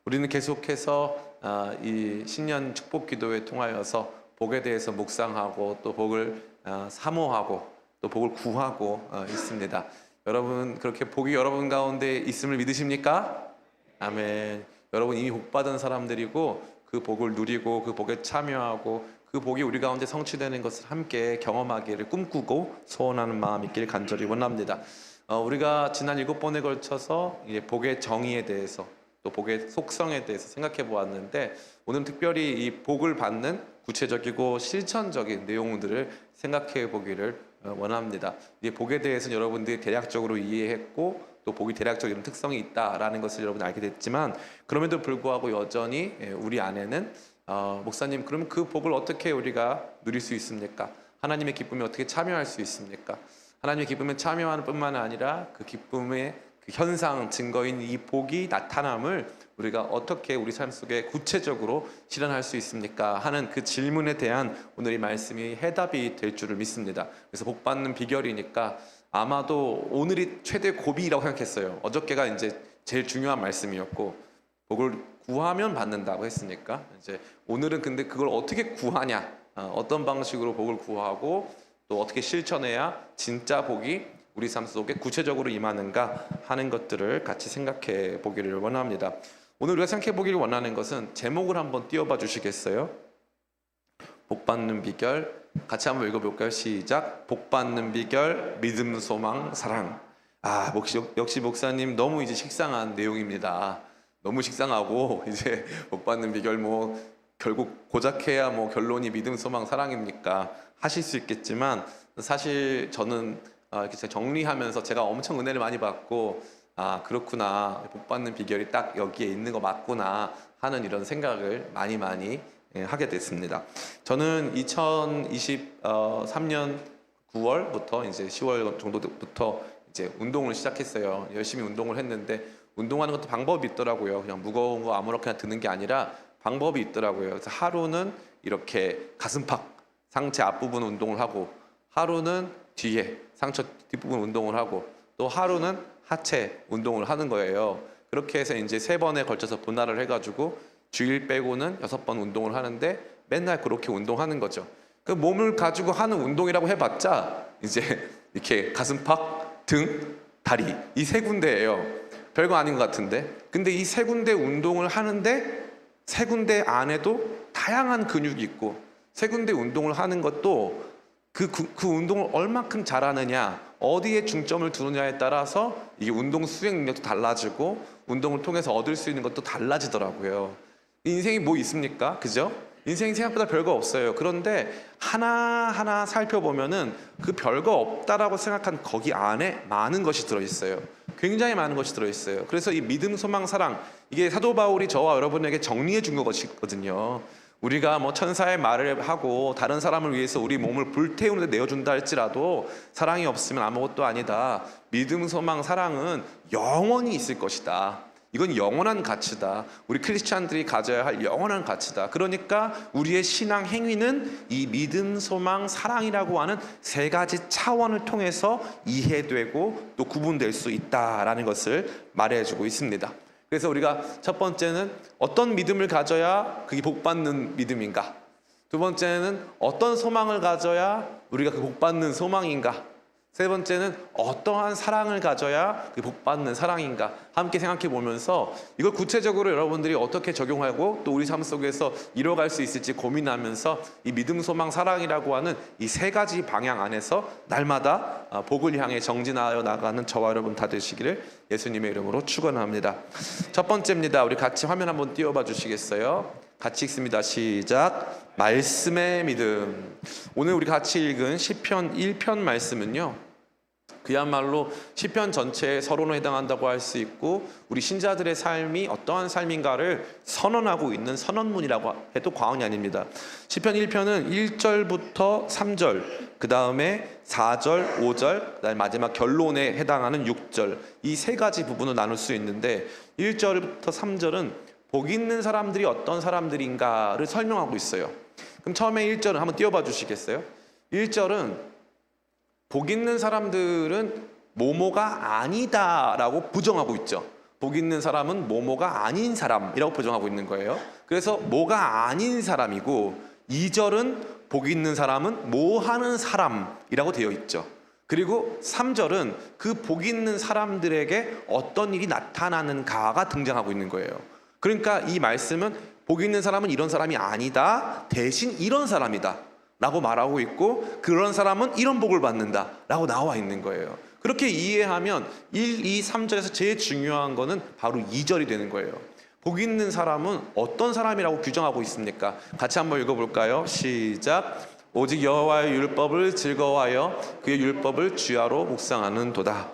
우리는 계속해서 이 신년 축복 기도에 통하여서 복에 대해서 묵상하고 또 복을 사모하고 또 복을 구하고 있습니다. 여러분 그렇게 복이 여러분 가운데 있음을 믿으십니까? 아멘. 여러분 이미 복 받은 사람들이고 그 복을 누리고 그 복에 참여하고 그 복이 우리 가운데 성취되는 것을 함께 경험하기를 꿈꾸고 소원하는 마음 있기를 간절히 원합니다. 우리가 지난 7번에 걸쳐서 이제 복의 정의에 대해서 또 복의 속성에 대해서 생각해 보았는데, 오늘 특별히 이 복을 받는 구체적이고 실천적인 내용들을 생각해 보기를 원합니다. 이 복에 대해서는 여러분들이 대략적으로 이해했고 또 복이 대략적인 특성이 있다라는 것을 여러분 알게 됐지만, 그럼에도 불구하고 여전히 우리 안에는 목사님, 그러면 그 복을 어떻게 우리가 누릴 수 있습니까? 하나님의 기쁨에 어떻게 참여할 수 있습니까? 하나님의 기쁨에 참여하는 뿐만 아니라 그 기쁨의 그 현상, 증거인 이 복이 나타남을 우리가 어떻게 우리 삶 속에 구체적으로 실현할 수 있습니까? 하는 그 질문에 대한 오늘 이 말씀이 해답이 될 줄을 믿습니다. 그래서 복 받는 비결이니까 아마도 오늘이 최대 고비라고 생각했어요. 어저께가 이제 제일 중요한 말씀이었고, 복을 구하면 받는다고 했으니까 이제 오늘은 근데 그걸 어떻게 구하냐, 어떤 방식으로 복을 구하고 또 어떻게 실천해야 진짜 복이 우리 삶 속에 구체적으로 임하는가 하는 것들을 같이 생각해 보기를 원합니다. 오늘 우리가 생각해 보기를 원하는 것은 제목을 한번 띄워봐 주시겠어요? 복 받는 비결. 같이 한번 읽어볼까요? 시작. 복 받는 비결, 믿음, 소망, 사랑. 역시 목사님 너무 이제 식상한 내용입니다. 너무 식상하고 이제 복 받는 비결 결국 고작해야 결론이 믿음, 소망, 사랑입니까? 하실 수 있겠지만 사실 저는 이렇게 정리하면서 제가 엄청 은혜를 많이 받고 그렇구나, 복 받는 비결이 딱 여기에 있는 거 맞구나 하는 이런 생각을 많이 하게 됐습니다. 저는 2023년 9월부터 이제 10월 정도부터 이제 운동을 시작했어요. 열심히 운동을 했는데 운동하는 것도 방법이 있더라고요. 그냥 무거운 거 아무렇게나 드는 게 아니라 방법이 있더라고요. 그래서 하루는 이렇게 가슴팍, 상체 앞부분 운동을 하고, 하루는 뒤에 상처 뒷부분 운동을 하고, 또 하루는 하체 운동을 하는 거예요. 그렇게 해서 이제 3번에 걸쳐서 분할을 해가지고 주일 빼고는 6번 운동을 하는데 맨날 그렇게 운동하는 거죠. 그 몸을 가지고 하는 운동이라고 해봤자 이제 이렇게 가슴팍, 등, 다리 이 3군데예요. 별거 아닌 것 같은데, 근데 이 3군데 운동을 하는데 3군데 안에도 다양한 근육이 있고 3군데 운동을 하는 것도 그 운동을 얼마큼 잘하느냐, 어디에 중점을 두느냐에 따라서 이게 운동 수행 능력도 달라지고 운동을 통해서 얻을 수 있는 것도 달라지더라고요. 인생이 뭐 있습니까? 그죠? 인생이 생각보다 별거 없어요. 그런데 하나하나 살펴보면은 그 별거 없다라고 생각한 거기 안에 많은 것이 들어있어요. 굉장히 많은 것이 들어있어요. 그래서 이 믿음, 소망, 사랑, 이게 사도 바울이 저와 여러분에게 정리해 준 것이거든요. 우리가 천사의 말을 하고 다른 사람을 위해서 우리 몸을 불태우는 데 내어준다 할지라도 사랑이 없으면 아무것도 아니다. 믿음, 소망, 사랑은 영원히 있을 것이다. 이건 영원한 가치다. 우리 크리스찬들이 가져야 할 영원한 가치다. 그러니까 우리의 신앙 행위는 이 믿음, 소망, 사랑이라고 하는 3가지 차원을 통해서 이해되고 또 구분될 수 있다라는 것을 말해주고 있습니다. 그래서 우리가 첫 번째는 어떤 믿음을 가져야 그게 복받는 믿음인가? 두 번째는 어떤 소망을 가져야 우리가 그 복받는 소망인가? 세 번째는 어떠한 사랑을 가져야 그 복받는 사랑인가? 함께 생각해 보면서 이걸 구체적으로 여러분들이 어떻게 적용하고 또 우리 삶 속에서 이뤄갈 수 있을지 고민하면서 이 믿음, 소망, 사랑이라고 하는 이 3가지 방향 안에서 날마다 복을 향해 정진하여 나가는 저와 여러분 다 되시기를 예수님의 이름으로 축원합니다. 첫 번째입니다. 우리 같이 화면 한번 띄워봐 주시겠어요? 같이 읽습니다. 시작. 말씀의 믿음. 오늘 우리 같이 읽은 시편 1편 말씀은요, 그야말로 시편 전체의 서론에 해당한다고 할 수 있고 우리 신자들의 삶이 어떠한 삶인가를 선언하고 있는 선언문이라고 해도 과언이 아닙니다. 시편 1편은 1절부터 3절, 그 다음에 4절, 5절, 그다음에 마지막 결론에 해당하는 6절, 이 3가지 부분을 나눌 수 있는데 1절부터 3절은 복 있는 사람들이 어떤 사람들인가를 설명하고 있어요. 그럼 처음에 1절은 한번 띄워봐 주시겠어요? 1절은 복 있는 사람들은 뭐뭐가 아니다라고 부정하고 있죠. 복 있는 사람은 뭐뭐가 아닌 사람이라고 표정하고 있는 거예요. 그래서 뭐가 아닌 사람이고 2절은 복 있는 사람은 뭐 하는 사람이라고 되어 있죠. 그리고 3절은 그 복 있는 사람들에게 어떤 일이 나타나는가가 등장하고 있는 거예요. 그러니까 이 말씀은 복 있는 사람은 이런 사람이 아니다, 대신 이런 사람이다 라고 말하고 있고, 그런 사람은 이런 복을 받는다 라고 나와 있는 거예요. 그렇게 이해하면 1, 2, 3절에서 제일 중요한 거는 바로 2절이 되는 거예요. 복 있는 사람은 어떤 사람이라고 규정하고 있습니까? 같이 한번 읽어볼까요? 시작. 오직 여호와의 율법을 즐거워하여 그의 율법을 주야로 묵상하는도다.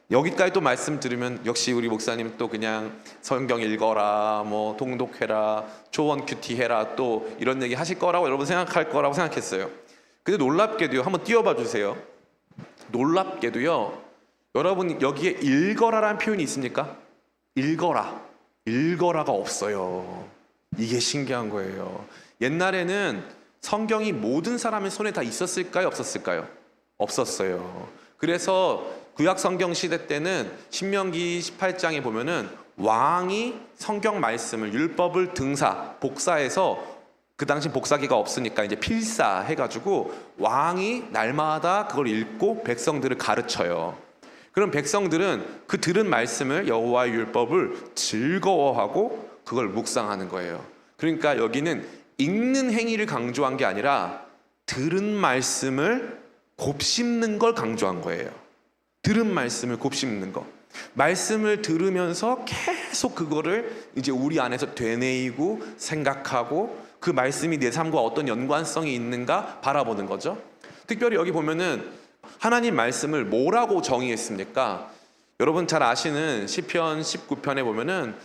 여기까지 또 말씀 들으면 역시 우리 목사님 또 그냥 성경 읽어라, 뭐 통독해라, 초원 큐티 해라, 또 이런 얘기 하실 거라고 여러분 생각할 거라고 생각했어요. 근데 놀랍게도요, 한번 띄워봐 주세요. 놀랍게도요, 여러분 여기에 읽어라라는 표현이 있습니까? 읽어라가 없어요. 이게 신기한 거예요. 옛날에는 성경이 모든 사람의 손에 다 있었을까요? 없었을까요? 없었어요. 그래서 구약 성경 시대 때는 신명기 18장에 보면은 왕이 성경 말씀을, 율법을 복사해서, 그 당시 복사기가 없으니까 이제 필사해가지고 왕이 날마다 그걸 읽고 백성들을 가르쳐요. 그럼 백성들은 그 들은 말씀을, 여호와의 율법을 즐거워하고 그걸 묵상하는 거예요. 그러니까 여기는 읽는 행위를 강조한 게 아니라 들은 말씀을 곱씹는 걸 강조한 거예요. 들은 말씀을 곱씹는 거. 말씀을 들으면서 계속 그거를 이제 우리 안에서 되뇌이고 생각하고 그 말씀이 내 삶과 어떤 연관성이 있는가 바라보는 거죠. 특별히 여기 보면은 하나님 말씀을 뭐라고 정의했습니까? 여러분 잘 아시는 시편 19편에 보면은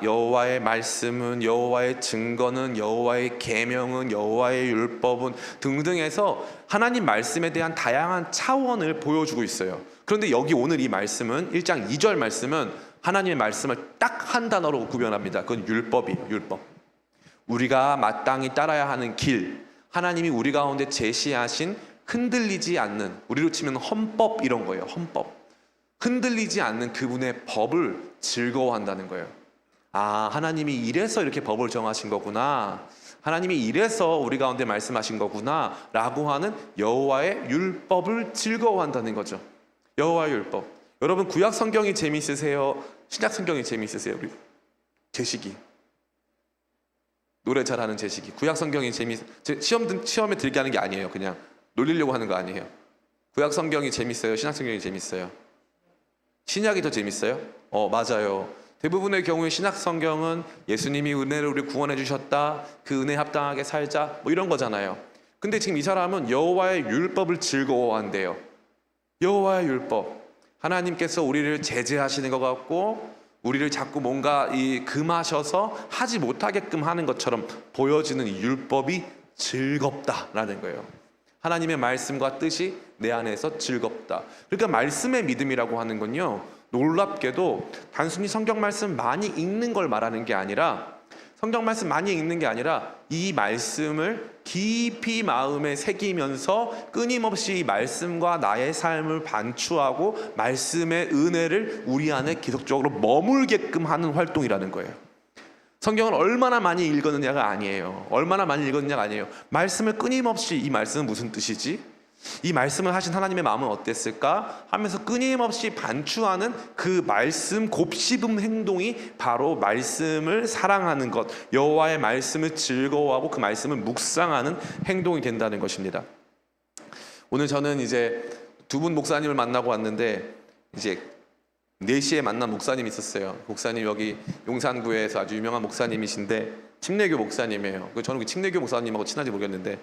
여호와의 말씀은, 여호와의 증거는, 여호와의 계명은, 여호와의 율법은 등등 해서 하나님 말씀에 대한 다양한 차원을 보여주고 있어요. 그런데 여기 오늘 이 말씀은 1장 2절 말씀은 하나님의 말씀을 딱 한 단어로 구별합니다. 그건 율법이에요. 율법. 우리가 마땅히 따라야 하는 길, 하나님이 우리 가운데 제시하신 흔들리지 않는, 우리로 치면 헌법 이런 거예요. 헌법. 흔들리지 않는 그분의 법을 즐거워한다는 거예요. 아, 하나님이 이래서 이렇게 법을 정하신 거구나, 하나님이 이래서 우리 가운데 말씀하신 거구나 라고 하는 여호와의 율법을 즐거워한다는 거죠. 여호와의 율법. 여러분 구약 성경이 재미있으세요? 신약 성경이 재미있으세요? 우리 제시기, 노래 잘하는 제시기. 구약 성경이 시험에 들게 하는 게 아니에요. 그냥 놀리려고 하는 거 아니에요. 구약 성경이 재밌어요? 신약 성경이 재밌어요? 신약이 더 재밌어요? 맞아요. 대부분의 경우에 신약 성경은 예수님이 은혜를 우리 구원해 주셨다, 그 은혜에 합당하게 살자, 뭐 이런 거잖아요. 근데 지금 이 사람은 여호와의 율법을 즐거워한대요. 여호와의 율법. 하나님께서 우리를 제재하시는 것 같고 우리를 자꾸 뭔가 금하셔서 하지 못하게끔 하는 것처럼 보여지는 이 율법이 즐겁다라는 거예요. 하나님의 말씀과 뜻이 내 안에서 즐겁다. 그러니까 말씀의 믿음이라고 하는 건요, 놀랍게도 단순히 성경 말씀 많이 읽는 걸 말하는 게 아니라, 성경 말씀 많이 읽는 게 아니라 이 말씀을 깊이 마음에 새기면서 끊임없이 이 말씀과 나의 삶을 반추하고 말씀의 은혜를 우리 안에 계속적으로 머물게끔 하는 활동이라는 거예요. 성경을 얼마나 많이 읽었느냐가 아니에요. 얼마나 많이 읽었느냐가 아니에요. 말씀을 끊임없이, 이 말씀은 무슨 뜻이지? 이 말씀을 하신 하나님의 마음은 어땠을까? 하면서 끊임없이 반추하는 그 말씀 곱씹음 행동이 바로 말씀을 사랑하는 것, 여호와의 말씀을 즐거워하고 그 말씀을 묵상하는 행동이 된다는 것입니다. 오늘 저는 이제 두 분 목사님을 만나고 왔는데, 이제 4시에 만난 목사님이 있었어요. 목사님 여기 용산구에서 아주 유명한 목사님이신데 침례교 목사님이에요. 저는 그 침례교 목사님하고 친한지 모르겠는데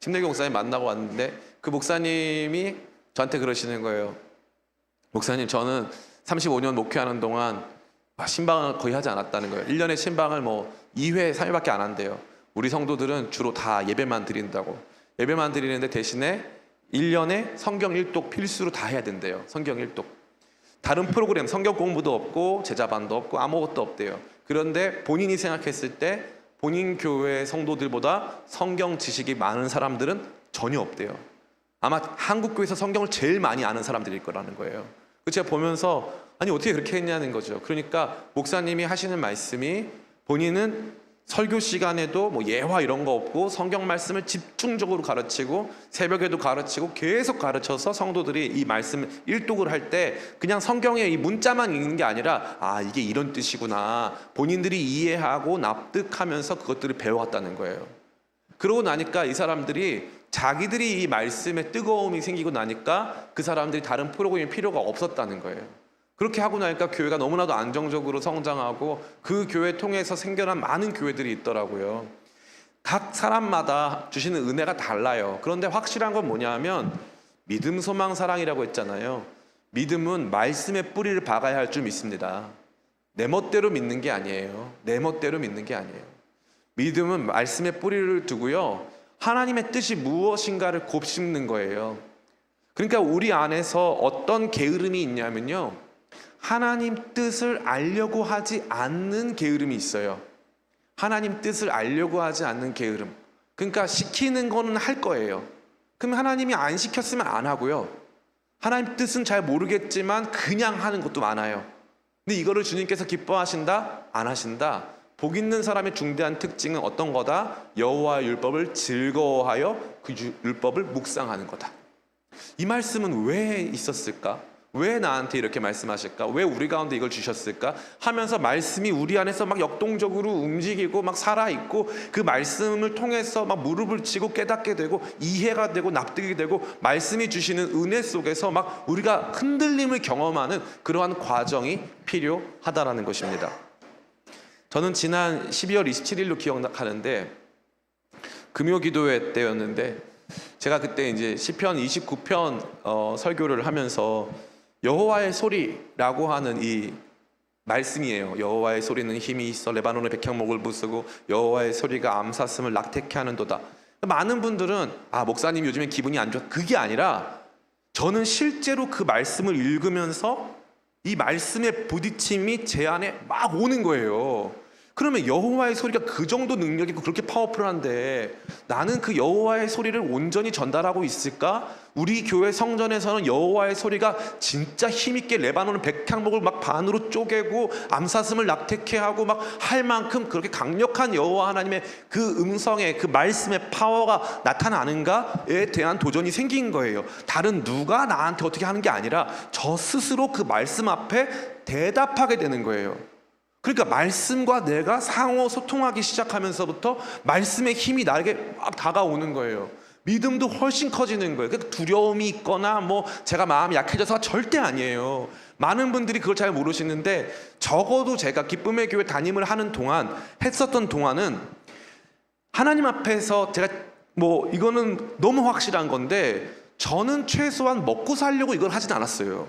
침례교 목사님 만나고 왔는데 그 목사님이 저한테 그러시는 거예요. 목사님, 저는 35년 목회하는 동안 신방을 거의 하지 않았다는 거예요. 1년에 신방을 2회, 3회밖에 안 한대요. 우리 성도들은 주로 다 예배만 드린다고. 예배만 드리는데 대신에 1년에 성경 1독 필수로 다 해야 된대요. 성경 1독. 다른 프로그램, 성경 공부도 없고 제자반도 없고 아무것도 없대요. 그런데 본인이 생각했을 때 본인 교회 성도들보다 성경 지식이 많은 사람들은 전혀 없대요. 아마 한국 교회에서 성경을 제일 많이 아는 사람들일 거라는 거예요. 그 제가 보면서 아니 어떻게 그렇게 했냐는 거죠. 그러니까 목사님이 하시는 말씀이 본인은 설교 시간에도 뭐 예화 이런 거 없고 성경 말씀을 집중적으로 가르치고 새벽에도 가르치고 계속 가르쳐서 성도들이 이 말씀 일독을 할 때 그냥 성경에 이 문자만 읽는 게 아니라 아 이게 이런 뜻이구나 본인들이 이해하고 납득하면서 그것들을 배워왔다는 거예요. 그러고 나니까 이 사람들이 자기들이 이 말씀에 뜨거움이 생기고 나니까 그 사람들이 다른 프로그램이 필요가 없었다는 거예요. 그렇게 하고 나니까 교회가 너무나도 안정적으로 성장하고 그 교회 통해서 생겨난 많은 교회들이 있더라고요. 각 사람마다 주시는 은혜가 달라요. 그런데 확실한 건 뭐냐면 믿음, 소망, 사랑이라고 했잖아요. 믿음은 말씀에 뿌리를 박아야 할 줄 믿습니다. 내 멋대로 믿는 게 아니에요. 내 멋대로 믿는 게 아니에요. 믿음은 말씀에 뿌리를 두고요. 하나님의 뜻이 무엇인가를 곱씹는 거예요. 그러니까 우리 안에서 어떤 게으름이 있냐면요. 하나님 뜻을 알려고 하지 않는 게으름이 있어요. 하나님 뜻을 알려고 하지 않는 게으름. 그러니까 시키는 거는 할 거예요. 그럼 하나님이 안 시켰으면 안 하고요. 하나님 뜻은 잘 모르겠지만 그냥 하는 것도 많아요. 근데 이거를 주님께서 기뻐하신다? 안 하신다? 복 있는 사람의 중대한 특징은 어떤 거다? 여호와의 율법을 즐거워하여 그 율법을 묵상하는 거다. 이 말씀은 왜 있었을까? 왜 나한테 이렇게 말씀하실까? 왜 우리 가운데 이걸 주셨을까? 하면서 말씀이 우리 안에서 막 역동적으로 움직이고 막 살아있고 그 말씀을 통해서 막 무릎을 치고 깨닫게 되고 이해가 되고 납득이 되고 말씀이 주시는 은혜 속에서 막 우리가 흔들림을 경험하는 그러한 과정이 필요하다라는 것입니다. 저는 지난 12월 27일로 기억하는데 금요기도회 때였는데 제가 그때 이제 시편 29편 설교를 하면서 여호와의 소리라고 하는 이 말씀이에요. 여호와의 소리는 힘이 있어 레바논의 백향목을 부수고 여호와의 소리가 암사슴을 낙태케 하는도다. 많은 분들은 아 목사님 요즘에 기분이 안 좋아. 그게 아니라 저는 실제로 그 말씀을 읽으면서 이 말씀의 부딪힘이 제 안에 막 오는 거예요. 그러면 여호와의 소리가 그 정도 능력 있고 그렇게 파워풀한데 나는 그 여호와의 소리를 온전히 전달하고 있을까? 우리 교회 성전에서는 여호와의 소리가 진짜 힘있게 레바논 백향목을 막 반으로 쪼개고 암사슴을 낙태케 하고 막 할 만큼 그렇게 강력한 여호와 하나님의 그 음성의 그 말씀의 파워가 나타나는가에 대한 도전이 생긴 거예요. 다른 누가 나한테 어떻게 하는 게 아니라 저 스스로 그 말씀 앞에 대답하게 되는 거예요. 그러니까 말씀과 내가 상호 소통하기 시작하면서부터 말씀의 힘이 나에게 막 다가오는 거예요. 믿음도 훨씬 커지는 거예요. 그러니까 두려움이 있거나 뭐 제가 마음이 약해져서 절대 아니에요. 많은 분들이 그걸 잘 모르시는데 적어도 제가 기쁨의 교회 담임을 하는 동안 했었던 동안은 하나님 앞에서 제가 뭐 이거는 너무 확실한 건데 저는 최소한 먹고 살려고 이걸 하진 않았어요.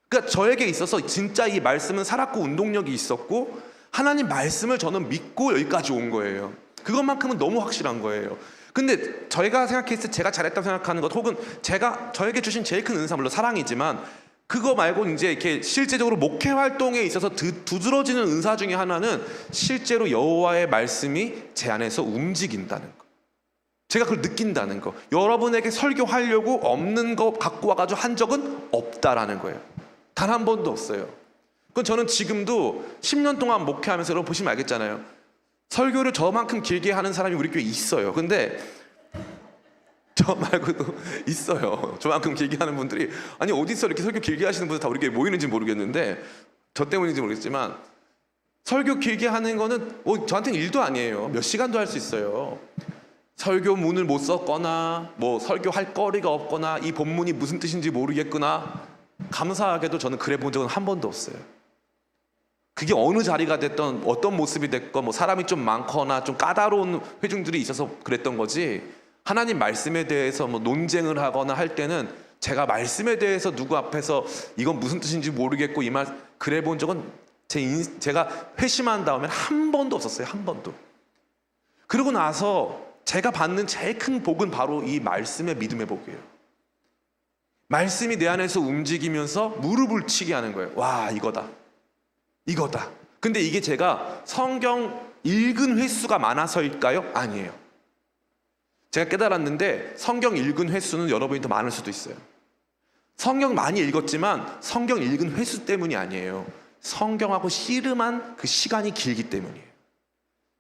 그러니까 저에게 있어서 진짜 이 말씀은 살았고 운동력이 있었고 하나님 말씀을 저는 믿고 여기까지 온 거예요. 그것만큼은 너무 확실한 거예요. 근데 저희가 생각했을 때 제가 잘했다고 생각하는 것 혹은 제가 저에게 주신 제일 큰 은사 물론 사랑이지만 그거 말고 이제 이렇게 실제적으로 목회 활동에 있어서 두드러지는 은사 중에 하나는 실제로 여호와의 말씀이 제 안에서 움직인다는 거. 제가 그걸 느낀다는 거. 여러분에게 설교하려고 없는 거 갖고 와가지고 한 적은 없다라는 거예요. 단 한 번도 없어요. 그건 저는 지금도 10년 동안 목회하면서 여러분 보시면 알겠잖아요. 설교를 저만큼 길게 하는 사람이 우리 교회에 있어요. 근데 저 말고도 있어요. 저만큼 길게 하는 분들이 아니 어디서 이렇게 설교 길게 하시는 분들 다 우리 교회에 모이는지 모르겠는데 저 때문인지 모르겠지만 설교 길게 하는 거는 저한테는 일도 아니에요. 몇 시간도 할 수 있어요. 설교문을 못 썼거나 뭐 설교할 거리가 없거나 이 본문이 무슨 뜻인지 모르겠거나 감사하게도 저는 그래 본 적은 한 번도 없어요. 그게 어느 자리가 됐던 어떤 모습이 됐건 뭐 사람이 좀 많거나 좀 까다로운 회중들이 있어서 그랬던 거지 하나님 말씀에 대해서 뭐 논쟁을 하거나 할 때는 제가 말씀에 대해서 누구 앞에서 이건 무슨 뜻인지 모르겠고 이 말 그래 본 적은 제가 회심한 다음에 한 번도 없었어요. 한 번도. 그러고 나서 제가 받는 제일 큰 복은 바로 이 말씀의 믿음의 복이에요. 말씀이 내 안에서 움직이면서 무릎을 치게 하는 거예요. 와 이거다. 이거다. 근데 이게 제가 성경 읽은 횟수가 많아서일까요? 아니에요. 제가 깨달았는데 성경 읽은 횟수는 여러분이 더 많을 수도 있어요. 성경 많이 읽었지만 성경 읽은 횟수 때문이 아니에요. 성경하고 씨름한 그 시간이 길기 때문이에요.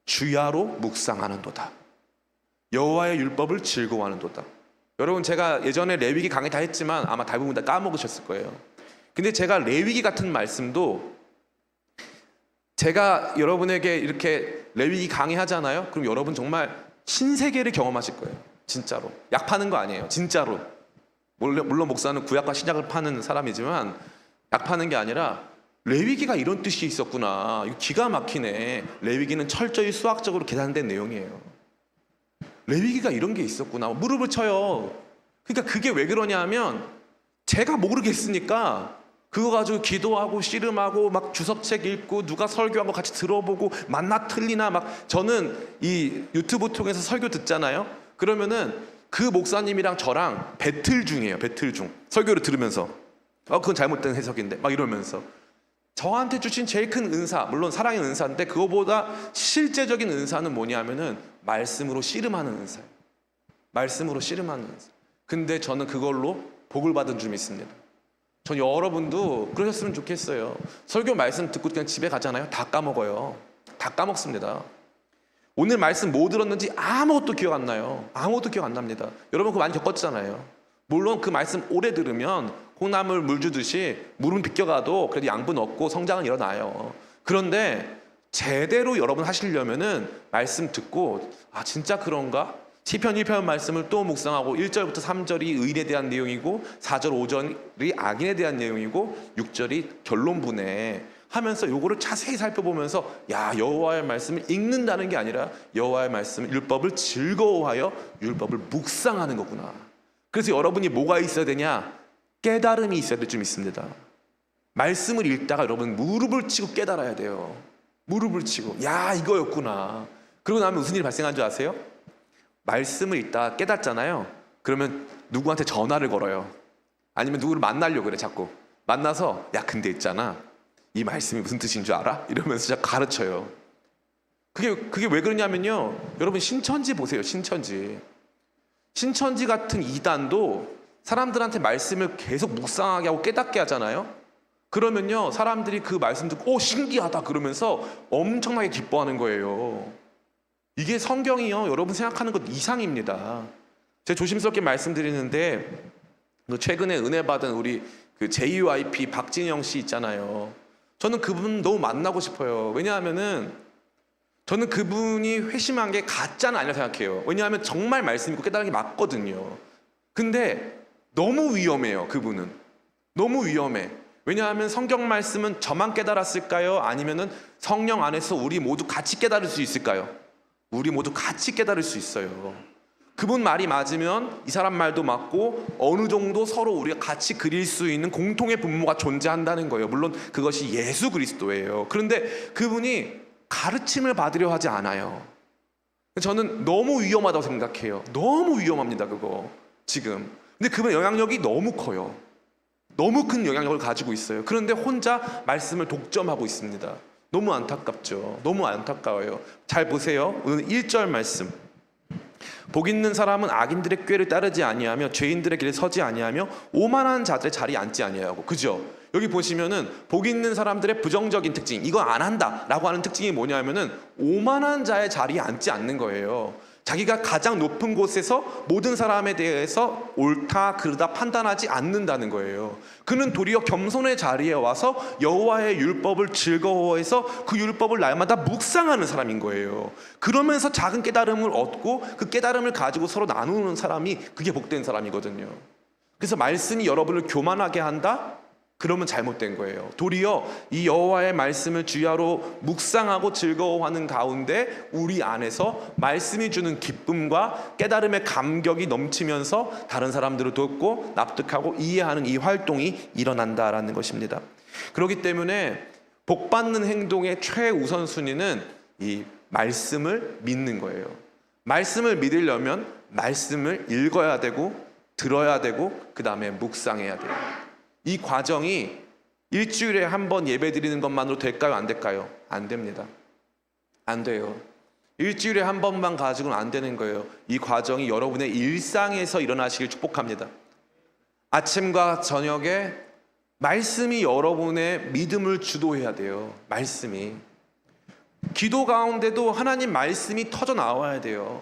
주야로 묵상하는도다. 여호와의 율법을 즐거워하는도다. 여러분, 제가 예전에 레위기 강의 다 했지만 아마 대부분 다 까먹으셨을 거예요. 근데 제가 레위기 같은 말씀도 제가 여러분에게 이렇게 레위기 강의하잖아요. 그럼 여러분 정말 신세계를 경험하실 거예요. 진짜로. 약 파는 거 아니에요. 진짜로. 물론 목사는 구약과 신약을 파는 사람이지만 약 파는 게 아니라 레위기가 이런 뜻이 있었구나. 이거 기가 막히네. 레위기는 철저히 수학적으로 계산된 내용이에요. 레위기가 이런 게 있었구나. 무릎을 쳐요. 그러니까 그게 왜 그러냐 하면 제가 모르겠으니까 그거 가지고 기도하고 씨름하고 막 주석책 읽고 누가 설교한 거 같이 들어보고 맞나 틀리나 막. 저는 이 유튜브 통해서 설교 듣잖아요. 그러면은 그 목사님이랑 저랑 배틀 중이에요. 배틀 중. 설교를 들으면서 그건 잘못된 해석인데 막 이러면서 저한테 주신 제일 큰 은사, 물론 사랑의 은사인데 그거보다 실제적인 은사는 뭐냐면은 말씀으로 씨름하는 은사예요. 말씀으로 씨름하는 은사. 근데 저는 그걸로 복을 받은 줄 믿습니다. 전 여러분도 그러셨으면 좋겠어요. 설교 말씀 듣고 그냥 집에 가잖아요. 다 까먹어요. 다 까먹습니다. 오늘 말씀 뭐 들었는지 아무것도 기억 안 나요. 아무것도 기억 안 납니다. 여러분 그거 많이 겪었잖아요. 물론 그 말씀 오래 들으면 콩나물 물 주듯이 물은 비껴가도 그래도 양분 없고 성장은 일어나요. 그런데 제대로 여러분 하시려면은 말씀 듣고 진짜 그런가? 시편 1편 말씀을 또 묵상하고 1절부터 3절이 의인에 대한 내용이고 4절 5절이 악인에 대한 내용이고 6절이 결론부네 하면서 요거를 자세히 살펴보면서 여호와의 말씀을 읽는다는 게 아니라 여호와의 말씀 율법을 즐거워하여 율법을 묵상하는 거구나. 그래서 여러분이 뭐가 있어야 되냐? 깨달음이 있어야 될 줄 믿습니다. 말씀을 읽다가 여러분 무릎을 치고 깨달아야 돼요. 무릎을 치고 이거였구나. 그러고 나면 무슨 일이 발생한 줄 아세요? 말씀을 읽다가 깨닫잖아요. 그러면 누구한테 전화를 걸어요. 아니면 누구를 만나려고 그래. 자꾸 만나서 근데 있잖아, 이 말씀이 무슨 뜻인 줄 알아? 이러면서 자꾸 가르쳐요. 그게 왜 그러냐면요, 여러분 신천지 보세요. 신천지 같은 이단도 사람들한테 말씀을 계속 묵상하게 하고 깨닫게 하잖아요. 그러면요 사람들이 그 말씀 듣고 신기하다 그러면서 엄청나게 기뻐하는 거예요. 이게 성경이요 여러분 생각하는 것 이상입니다. 제가 조심스럽게 말씀드리는데 최근에 은혜 받은 우리 그 JYP 박진영 씨 있잖아요. 저는 그분 너무 만나고 싶어요. 왜냐하면은 저는 그분이 회심한 게 가짜는 아니라 생각해요. 왜냐하면 정말 말씀 있고 깨달은 게 맞거든요. 근데 너무 위험해요. 그분은 너무 위험해. 왜냐하면 성경 말씀은 저만 깨달았을까요? 아니면은 성령 안에서 우리 모두 같이 깨달을 수 있을까요? 우리 모두 같이 깨달을 수 있어요. 그분 말이 맞으면 이 사람 말도 맞고 어느 정도 서로 우리가 같이 그릴 수 있는 공통의 분모가 존재한다는 거예요. 물론 그것이 예수 그리스도예요. 그런데 그분이 가르침을 받으려 하지 않아요. 저는 너무 위험하다고 생각해요. 너무 위험합니다 그거 지금. 근데 그분 영향력이 너무 커요. 너무 큰 영향력을 가지고 있어요. 그런데 혼자 말씀을 독점하고 있습니다. 너무 안타깝죠. 너무 안타까워요. 잘 보세요. 오늘 1절 말씀. 복 있는 사람은 악인들의 꾀를 따르지 아니하며 죄인들의 길에 서지 아니하며 오만한 자들의 자리에 앉지 아니하고. 그죠? 여기 보시면은 복 있는 사람들의 부정적인 특징, 이거 안 한다라고 하는 특징이 뭐냐면은 오만한 자의 자리에 앉지 않는 거예요. 자기가 가장 높은 곳에서 모든 사람에 대해서 옳다 그르다 판단하지 않는다는 거예요. 그는 도리어 겸손의 자리에 와서 여호와의 율법을 즐거워해서 그 율법을 날마다 묵상하는 사람인 거예요. 그러면서 작은 깨달음을 얻고 그 깨달음을 가지고 서로 나누는 사람이 그게 복된 사람이거든요. 그래서 말씀이 여러분을 교만하게 한다? 그러면 잘못된 거예요. 도리어 이 여호와의 말씀을 주야로 묵상하고 즐거워하는 가운데 우리 안에서 말씀이 주는 기쁨과 깨달음의 감격이 넘치면서 다른 사람들을 돕고 납득하고 이해하는 이 활동이 일어난다라는 것입니다. 그렇기 때문에 복받는 행동의 최우선순위는 이 말씀을 믿는 거예요. 말씀을 믿으려면 말씀을 읽어야 되고 들어야 되고 그 다음에 묵상해야 돼요. 이 과정이 일주일에 한 번 예배 드리는 것만으로 될까요? 안 될까요? 안 됩니다. 안 돼요. 일주일에 한 번만 가지고는 안 되는 거예요. 이 과정이 여러분의 일상에서 일어나시길 축복합니다. 아침과 저녁에 말씀이 여러분의 믿음을 주도해야 돼요. 말씀이. 기도 가운데도 하나님 말씀이 터져 나와야 돼요.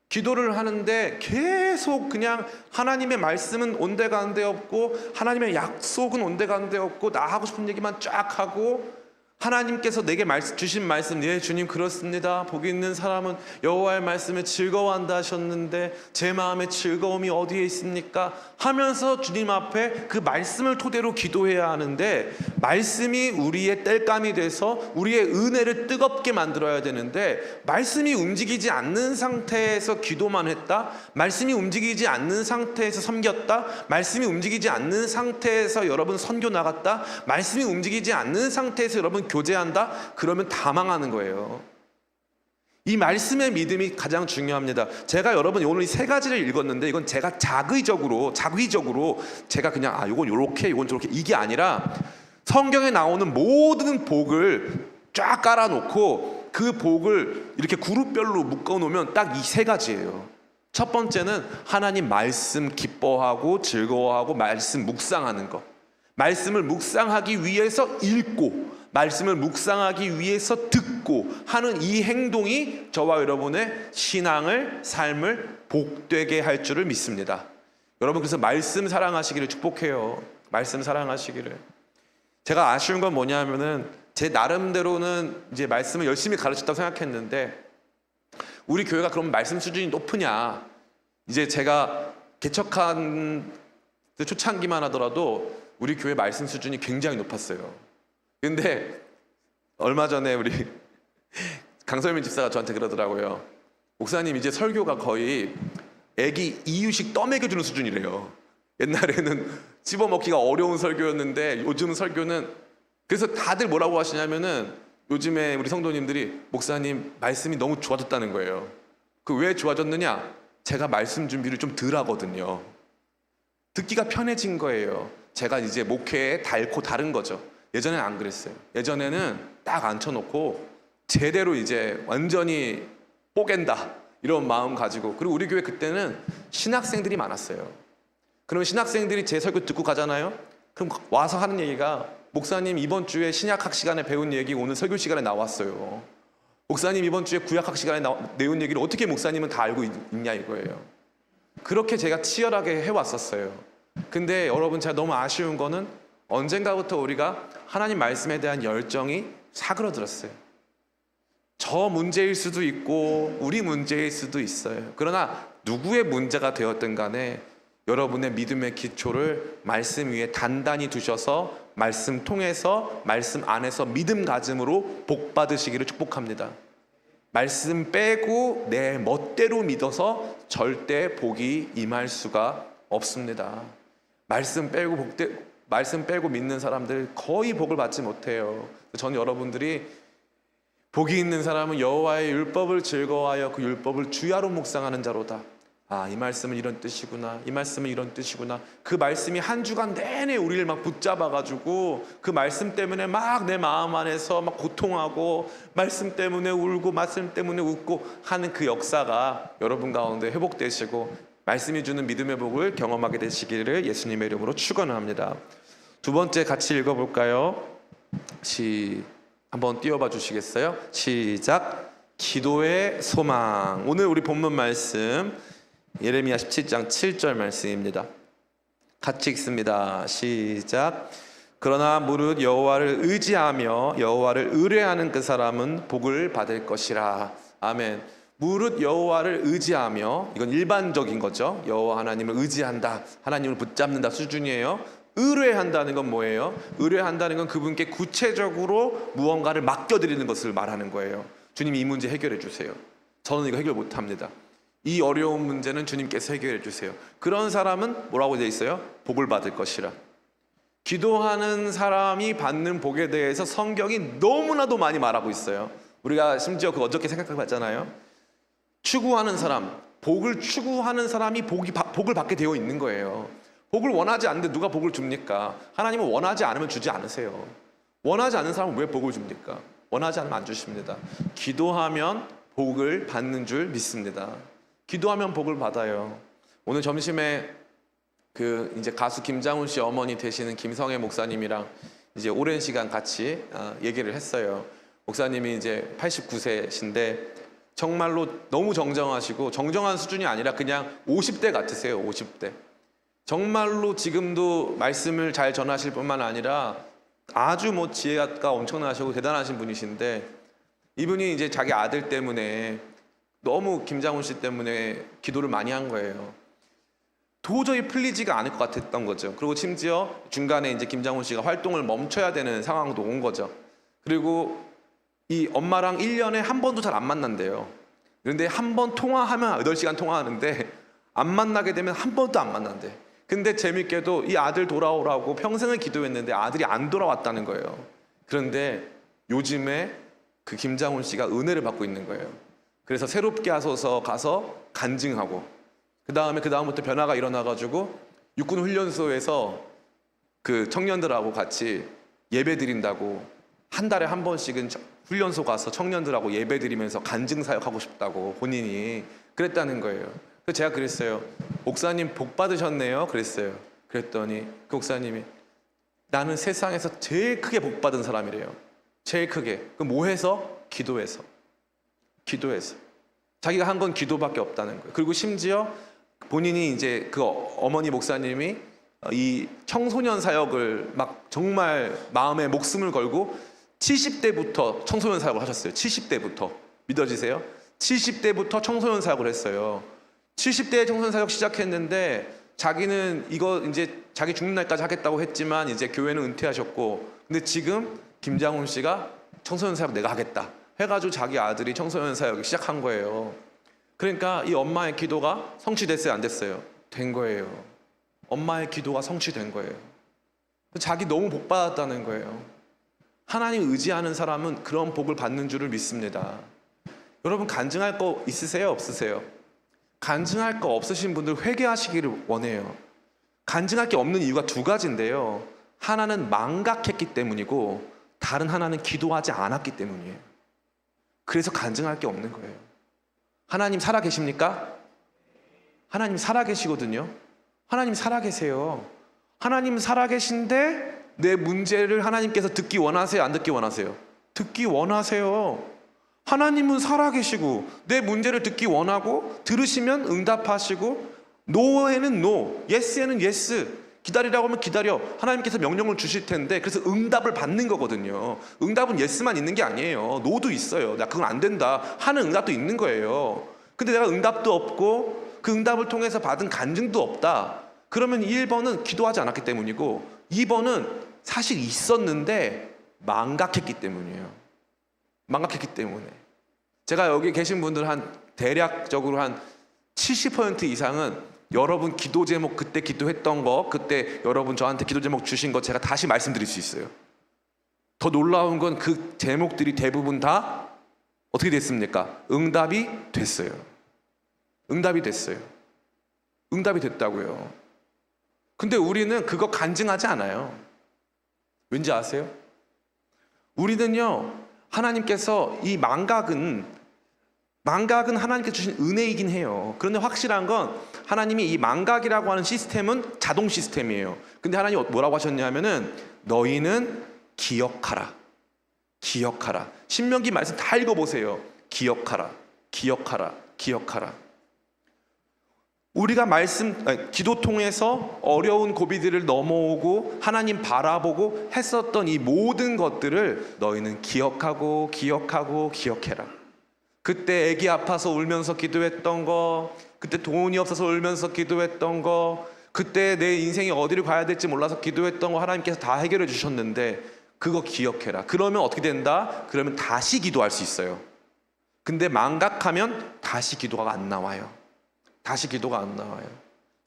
기도를 하는데 계속 그냥 하나님의 말씀은 온데간데 없고 하나님의 약속은 온데간데 없고 나 하고 싶은 얘기만 쫙 하고, 하나님께서 내게 주신 말씀, 예 주님 그렇습니다, 복이 있는 사람은 여호와의 말씀에 즐거워한다 하셨는데 제 마음의 즐거움이 어디에 있습니까? 하면서 주님 앞에 그 말씀을 토대로 기도해야 하는데, 말씀이 우리의 땔감이 돼서 우리의 은혜를 뜨겁게 만들어야 되는데, 말씀이 움직이지 않는 상태에서 기도만 했다, 말씀이 움직이지 않는 상태에서 섬겼다, 말씀이 움직이지 않는 상태에서 여러분 선교 나갔다, 말씀이 움직이지 않는 상태에서 여러분 교제한다, 그러면 다 망하는 거예요. 이 말씀의 믿음이 가장 중요합니다. 제가 여러분 오늘 이 세 가지를 읽었는데 이건 제가 자의적으로 제가 그냥 이건 요렇게 이건 저렇게 이게 아니라, 성경에 나오는 모든 복을 쫙 깔아놓고 그 복을 이렇게 그룹별로 묶어놓으면 딱 이 세 가지예요. 첫 번째는 하나님 말씀 기뻐하고 즐거워하고 말씀 묵상하는 것. 말씀을 묵상하기 위해서 읽고 말씀을 묵상하기 위해서 듣고 하는 이 행동이 저와 여러분의 신앙을, 삶을 복되게 할 줄을 믿습니다. 여러분 그래서 말씀 사랑하시기를 축복해요. 말씀 사랑하시기를. 제가 아쉬운 건 뭐냐면은 제 나름대로는 이제 말씀을 열심히 가르쳤다고 생각했는데, 우리 교회가 그럼 말씀 수준이 높으냐? 이제 제가 개척한 초창기만 하더라도 우리 교회 말씀 수준이 굉장히 높았어요. 근데 얼마 전에 우리 강설민 집사가 저한테 그러더라고요. 목사님 이제 설교가 거의 애기 이유식 떠먹여주는 수준이래요. 옛날에는 집어먹기가 어려운 설교였는데 요즘 설교는, 그래서 다들 뭐라고 하시냐면은 요즘에 우리 성도님들이 목사님 말씀이 너무 좋아졌다는 거예요. 그 왜 좋아졌느냐? 제가 말씀 준비를 좀 덜 하거든요. 듣기가 편해진 거예요. 제가 이제 목회에 닳고 다른 거죠. 예전에는 안 그랬어요. 예전에는 딱 앉혀놓고 제대로 이제 완전히 뽀갠다 이런 마음 가지고, 그리고 우리 교회 그때는 신학생들이 많았어요. 그러면 신학생들이 제 설교 듣고 가잖아요. 그럼 와서 하는 얘기가, 목사님 이번 주에 신약학 시간에 배운 얘기 오늘 설교 시간에 나왔어요. 목사님 이번 주에 구약학 시간에 내온 얘기를 어떻게 목사님은 다 알고 있냐 이거예요. 그렇게 제가 치열하게 해왔었어요. 근데 여러분 제가 너무 아쉬운 거는 언젠가부터 우리가 하나님 말씀에 대한 열정이 사그러들었어요. 저 문제일 수도 있고 우리 문제일 수도 있어요. 그러나 누구의 문제가 되었든 간에 여러분의 믿음의 기초를 말씀 위에 단단히 두셔서 말씀 통해서, 말씀 안에서 믿음 가짐으로 복 받으시기를 축복합니다. 말씀 빼고 내 멋대로 믿어서 절대 복이 임할 수가 없습니다. 말씀 빼고 믿는 사람들 거의 복을 받지 못해요. 저는 여러분들이 복이 있는 사람은 여호와의 율법을 즐거워하여 그 율법을 주야로 묵상하는 자로다. 이 말씀은 이런 뜻이구나, 이 말씀은 이런 뜻이구나. 그 말씀이 한 주간 내내 우리를 막 붙잡아가지고 그 말씀 때문에 막 내 마음 안에서 막 고통하고, 말씀 때문에 울고 말씀 때문에 웃고 하는 그 역사가 여러분 가운데 회복되시고 말씀이 주는 믿음의 복을 경험하게 되시기를 예수님의 이름으로 축원합니다. 두 번째 같이 읽어볼까요? 한번 띄워봐 주시겠어요? 시작. 기도의 소망. 오늘 우리 본문 말씀 예레미야 17장 7절 말씀입니다. 같이 읽습니다. 시작. 그러나 무릇 여호와를 의지하며 여호와를 의뢰하는 그 사람은 복을 받을 것이라. 아멘. 무릇 여호와를 의지하며, 이건 일반적인 거죠. 여호와 하나님을 의지한다, 하나님을 붙잡는다 수준이에요. 의뢰한다는 건 뭐예요? 의뢰한다는 건 그분께 구체적으로 무언가를 맡겨드리는 것을 말하는 거예요. 주님이 이 문제 해결해 주세요. 저는 이거 해결 못합니다. 이 어려운 문제는 주님께서 해결해 주세요. 그런 사람은 뭐라고 되어 있어요? 복을 받을 것이라. 기도하는 사람이 받는 복에 대해서 성경이 너무나도 많이 말하고 있어요. 우리가 심지어 그 어저께 생각해봤잖아요. 추구하는 사람, 복을 추구하는 사람이 복을 받게 되어 있는 거예요. 복을 원하지 않는데 누가 복을 줍니까? 하나님은 원하지 않으면 주지 않으세요. 원하지 않는 사람은 왜 복을 줍니까? 원하지 않으면 안 주십니다. 기도하면 복을 받는 줄 믿습니다. 기도하면 복을 받아요. 오늘 점심에 그 이제 가수 김장훈 씨 어머니 되시는 김성애 목사님이랑 이제 오랜 시간 같이 얘기를 했어요. 목사님이 이제 89세신데 정말로 너무 정정하시고, 정정한 수준이 아니라 그냥 50대 같으세요. 50대. 정말로 지금도 말씀을 잘 전하실 뿐만 아니라 아주 뭐 지혜가 엄청나시고 대단하신 분이신데, 이분이 이제 자기 아들 때문에 너무 김장훈 씨 때문에 기도를 많이 한 거예요. 도저히 풀리지가 않을 것 같았던 거죠. 그리고 심지어 중간에 이제 김장훈 씨가 활동을 멈춰야 되는 상황도 온 거죠. 그리고 이 엄마랑 1년에 한 번도 잘 안 만난대요. 그런데 한 번 통화하면 8시간 통화하는데 안 만나게 되면 한 번도 안 만난대. 근데 재밌게도 이 아들 돌아오라고 평생을 기도했는데 아들이 안 돌아왔다는 거예요. 그런데 요즘에 그 김장훈 씨가 은혜를 받고 있는 거예요. 그래서 새롭게 하소서 가서 간증하고, 그 다음부터 변화가 일어나가지고 육군 훈련소에서 그 청년들하고 같이 예배 드린다고, 한 달에 한 번씩은 훈련소 가서 청년들하고 예배 드리면서 간증 사역하고 싶다고 본인이 그랬다는 거예요. 그래서 제가 그랬어요. 목사님 복 받으셨네요. 그랬어요. 그랬더니 그 목사님이 나는 세상에서 제일 크게 복 받은 사람이래요. 제일 크게. 그 뭐 해서? 기도해서. 자기가 한 건 기도밖에 없다는 거예요. 그리고 심지어 본인이 이제 그 어머니 목사님이 이 청소년 사역을 막 정말 마음에 목숨을 걸고 70대부터 청소년 사역을 하셨어요. 70대부터. 믿어지세요? 70대부터 청소년 사역을 했어요. 70대에 청소년 사역 시작했는데 자기는 이거 이제 자기 죽는 날까지 하겠다고 했지만 이제 교회는 은퇴하셨고, 근데 지금 김장훈 씨가 청소년 사역 내가 하겠다 해가지고 자기 아들이 청소년 사역을 시작한 거예요. 그러니까 이 엄마의 기도가 성취됐어요? 안 됐어요? 된 거예요. 엄마의 기도가 성취된 거예요. 자기 너무 복 받았다는 거예요. 하나님 의지하는 사람은 그런 복을 받는 줄을 믿습니다. 여러분 간증할 거 있으세요? 없으세요? 간증할 거 없으신 분들 회개하시기를 원해요. 간증할 게 없는 이유가 두 가지인데요. 하나는 망각했기 때문이고, 다른 하나는 기도하지 않았기 때문이에요. 그래서 간증할 게 없는 거예요. 하나님 살아계십니까? 하나님 살아계시거든요. 하나님 살아계세요. 하나님 살아계신데 내 문제를 하나님께서 듣기 원하세요? 안 듣기 원하세요? 듣기 원하세요. 하나님은 살아계시고 내 문제를 듣기 원하고, 들으시면 응답하시고, 노에는 노, 예스에는 예스, 기다리라고 하면 기다려. 하나님께서 명령을 주실 텐데, 그래서 응답을 받는 거거든요. 응답은 예스만 있는 게 아니에요. 노도 있어요. 나 그건 안 된다 하는 응답도 있는 거예요. 근데 내가 응답도 없고 그 응답을 통해서 받은 간증도 없다. 그러면 1번은 기도하지 않았기 때문이고, 2번은 사실 있었는데 망각했기 때문이에요. 망각했기 때문에. 제가 여기 계신 분들 대략적으로 한 70% 이상은 여러분 기도 제목 그때 기도했던 거, 그때 여러분 저한테 기도 제목 주신 거 제가 다시 말씀드릴 수 있어요. 더 놀라운 건 그 제목들이 대부분 다 어떻게 됐습니까? 응답이 됐어요. 응답이 됐어요. 응답이 됐다고요. 근데 우리는 그거 간증하지 않아요. 왠지 아세요? 우리는요, 하나님께서 이 망각은 하나님께서 주신 은혜이긴 해요. 그런데 확실한 건 하나님이 이 망각이라고 하는 시스템은 자동 시스템이에요. 근데 하나님이 뭐라고 하셨냐면은 너희는 기억하라. 신명기 말씀 다 읽어보세요. 기억하라. 우리가 기도 통해서 어려운 고비들을 넘어오고 하나님 바라보고 했었던 이 모든 것들을 너희는 기억해라. 그때 애기 아파서 울면서 기도했던 거, 그때 돈이 없어서 울면서 기도했던 거, 그때 내 인생이 어디를 가야 될지 몰라서 기도했던 거 하나님께서 다 해결해 주셨는데 그거 기억해라. 그러면 어떻게 된다? 그러면 다시 기도할 수 있어요. 근데 망각하면 다시 기도가 안 나와요.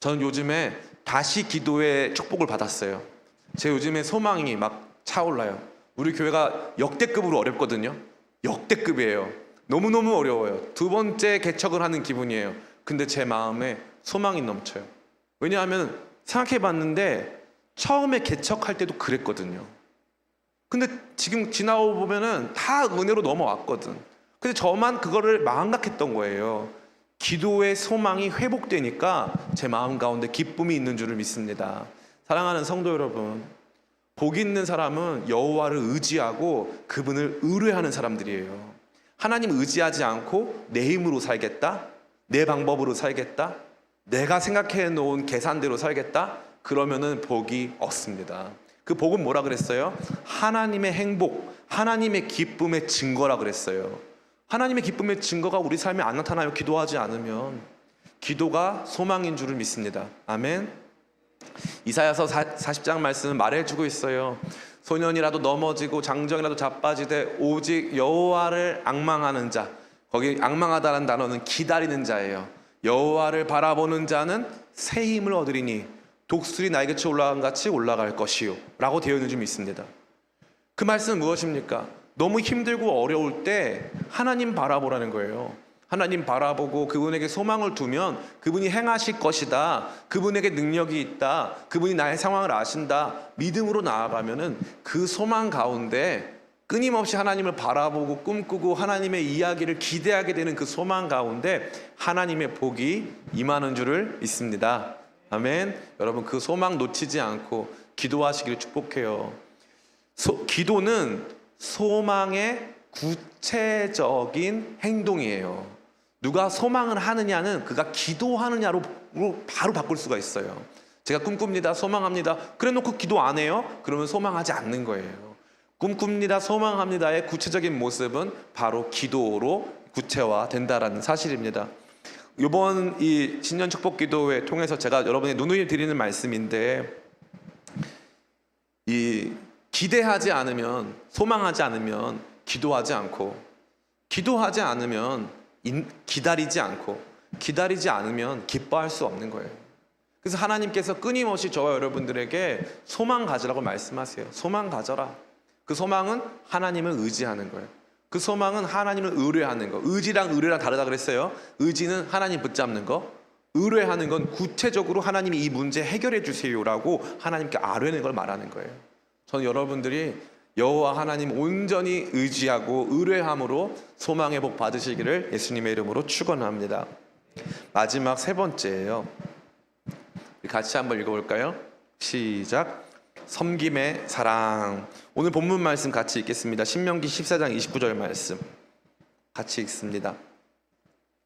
저는 요즘에 다시 기도의 축복을 받았어요. 제 요즘에 소망이 막 차올라요. 우리 교회가 역대급으로 어렵거든요. 역대급이에요. 너무너무 어려워요. 두 번째 개척을 하는 기분이에요. 근데 제 마음에 소망이 넘쳐요. 왜냐하면 생각해봤는데 처음에 개척할 때도 그랬거든요. 근데 지금 지나고 보면은 다 은혜로 넘어왔거든. 근데 저만 그거를 망각했던 거예요. 기도의 소망이 회복되니까 제 마음 가운데 기쁨이 있는 줄을 믿습니다. 사랑하는 성도 여러분, 복 있는 사람은 여호와를 의지하고 그분을 의뢰하는 사람들이에요. 하나님 의지하지 않고 내 힘으로 살겠다, 내 방법으로 살겠다, 내가 생각해 놓은 계산대로 살겠다, 그러면은 복이 없습니다. 그 복은 뭐라 그랬어요? 하나님의 행복, 하나님의 기쁨의 증거라 그랬어요. 하나님의 기쁨의 증거가 우리 삶에 안 나타나요. 기도하지 않으면. 기도가 소망인 줄을 믿습니다. 아멘. 이사야서 40장 말씀은 말해주고 있어요. 소년이라도 넘어지고 장정이라도 자빠지되 오직 여호와를 앙망하는 자, 거기 앙망하다는 단어는 기다리는 자예요. 여호와를 바라보는 자는 새 힘을 얻으리니 독수리 날개치 올라간 같이 올라갈 것이요 라고 되어 있는 줄 믿습니다. 그 말씀은 무엇입니까? 너무 힘들고 어려울 때 하나님 바라보라는 거예요. 하나님 바라보고 그분에게 소망을 두면 그분이 행하실 것이다, 그분에게 능력이 있다, 그분이 나의 상황을 아신다, 믿음으로 나아가면은 그 소망 가운데 끊임없이 하나님을 바라보고 꿈꾸고 하나님의 이야기를 기대하게 되는 그 소망 가운데 하나님의 복이 임하는 줄을 믿습니다. 아멘. 여러분, 그 소망 놓치지 않고 기도하시기를 축복해요. 기도는 소망의 구체적인 행동이에요. 누가 소망을 하느냐는 그가 기도하느냐로 바로 바꿀 수가 있어요. 제가 꿈꿉니다, 소망합니다, 그래 놓고 기도 안 해요? 그러면 소망하지 않는 거예요. 꿈꿉니다, 소망합니다의 구체적인 모습은 바로 기도로 구체화된다라는 사실입니다. 이번 이 신년 축복 기도회 통해서 제가 여러분의 누누이 드리는 말씀인데, 이 기대하지 않으면, 소망하지 않으면 기도하지 않고, 기도하지 않으면 기다리지 않고, 기다리지 않으면 기뻐할 수 없는 거예요. 그래서 하나님께서 끊임없이 저와 여러분들에게 소망 가지라고 말씀하세요. 소망 가져라. 그 소망은 하나님을 의지하는 거예요. 그 소망은 하나님을 의뢰하는 거. 의지랑 의뢰랑 다르다 그랬어요. 의지는 하나님 붙잡는 거, 의뢰하는 건 구체적으로 하나님이 이 문제 해결해 주세요라고 하나님께 아뢰는 걸 말하는 거예요. 저는 여러분들이 여호와 하나님 온전히 의지하고 의뢰함으로 소망의 복 받으시기를 예수님의 이름으로 축원합니다. 마지막 세 번째예요. 같이 한번 읽어볼까요? 시작. 섬김의 사랑. 오늘 본문 말씀 같이 읽겠습니다. 신명기 14장 29절 말씀 같이 읽습니다.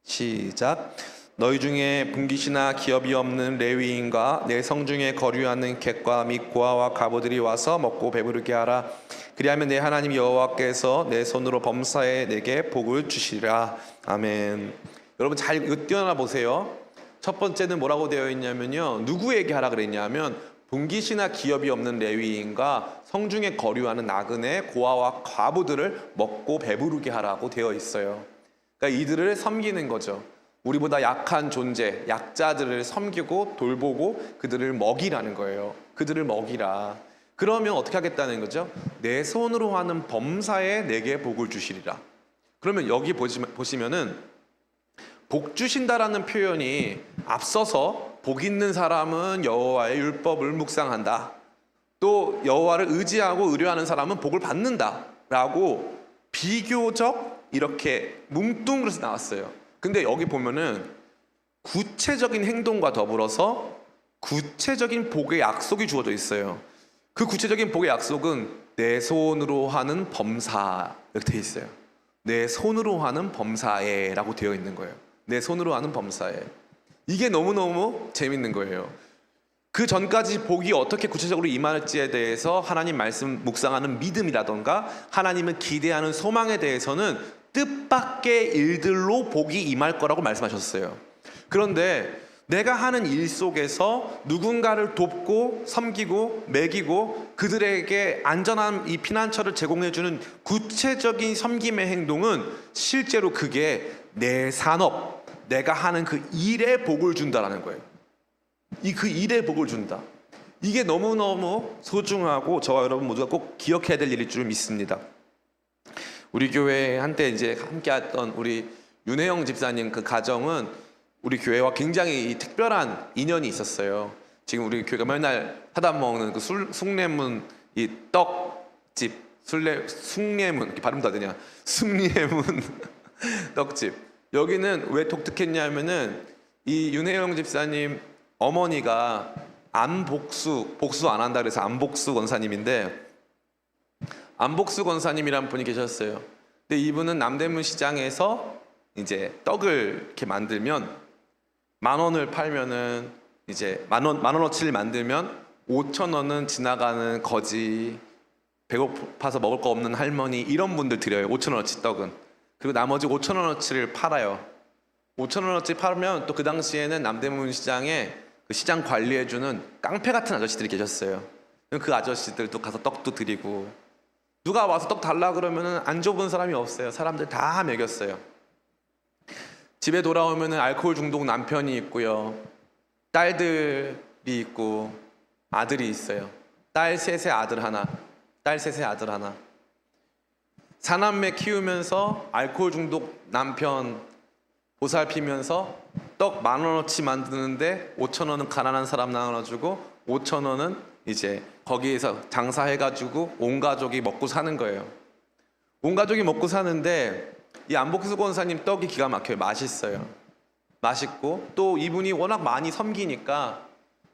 시작. 너희 중에 분깃이나 기업이 없는 레위인과 내 성중에 거류하는 객과 및 고아와 과부들이 와서 먹고 배부르게 하라. 그리하면 내 하나님 여호와께서 내 손으로 범사에 내게 복을 주시리라. 아멘. 여러분 잘 이거 띄어나 보세요. 첫 번째는 뭐라고 되어 있냐면요, 누구에게 하라 그랬냐면 분깃이나 기업이 없는 레위인과 성중에 거류하는 나그네 고아와 과부들을 먹고 배부르게 하라고 되어 있어요. 그러니까 이들을 섬기는 거죠. 우리보다 약한 존재, 약자들을 섬기고 돌보고 그들을 먹이라는 거예요. 그들을 먹이라. 그러면 어떻게 하겠다는 거죠? 내 손으로 하는 범사에 내게 복을 주시리라. 그러면 여기 보시면은 복 주신다라는 표현이 앞서서 복 있는 사람은 여호와의 율법을 묵상한다, 또 여호와를 의지하고 의뢰하는 사람은 복을 받는다라고 비교적 이렇게 뭉뚱그려서 나왔어요. 근데 여기 보면은 구체적인 행동과 더불어서 구체적인 복의 약속이 주어져 있어요. 그 구체적인 복의 약속은 내 손으로 하는 범사 이렇게 되어 있어요. 내 손으로 하는 범사에 라고 되어 있는 거예요. 내 손으로 하는 범사에. 이게 너무너무 재밌는 거예요. 그 전까지 복이 어떻게 구체적으로 임할지에 대해서 하나님 말씀 묵상하는 믿음이라던가 하나님을 기대하는 소망에 대해서는 뜻밖의 일들로 복이 임할 거라고 말씀하셨어요. 그런데 내가 하는 일 속에서 누군가를 돕고 섬기고 먹이고 그들에게 안전한 이 피난처를 제공해주는 구체적인 섬김의 행동은 실제로 그게 내 산업, 내가 하는 그 일에 복을 준다라는 거예요. 그 일에 복을 준다. 이게 너무너무 소중하고 저와 여러분 모두가 꼭 기억해야 될 일일 줄 믿습니다. 우리 교회 한때 이제 함께 했던 우리 윤혜영 집사님 그 가정은 우리 교회와 굉장히 특별한 인연이 있었어요. 지금 우리 교회가 맨날 사다 먹는 그 숭례문 이 떡집, 숭례문 이렇게 발음도 안 되냐? 숭례문 떡집. 여기는 왜 독특했냐면은 이 윤혜영 집사님 어머니가 복수 안 한다 그래서 안복수 권사님인데, 안복수 권사님이란 분이 계셨어요. 근데 이분은 남대문 시장에서 이제 떡을 이렇게 만들면 10,000원을 팔면은 이제 만 원어치를 만들면 5,000원은 지나가는 거지, 배고파서 먹을 거 없는 할머니, 이런 분들 드려요. 5,000원어치 떡은. 그리고 나머지 5,000원어치를 팔아요. 5,000원어치 팔면 또 그 당시에는 남대문 시장에 그 시장 관리해주는 깡패 같은 아저씨들이 계셨어요. 그 아저씨들도 가서 떡도 드리고, 누가 와서 떡 달라 그러면은 안 줘본 사람이 없어요. 사람들 다 먹였어요. 집에 돌아오면은 알코올 중독 남편이 있고요, 딸들이 있고, 아들이 있어요. 딸 셋에 아들 하나. 사남매 키우면서 알코올 중독 남편 보살피면서 떡 10,000원어치 만드는데 5,000원은 가난한 사람 나눠주고 5,000원은 이제 거기에서 장사해가지고 온 가족이 먹고 사는 거예요. 온 가족이 먹고 사는데 이 안복수 권사님 떡이 기가 막혀요. 맛있어요. 맛있고 또 이분이 워낙 많이 섬기니까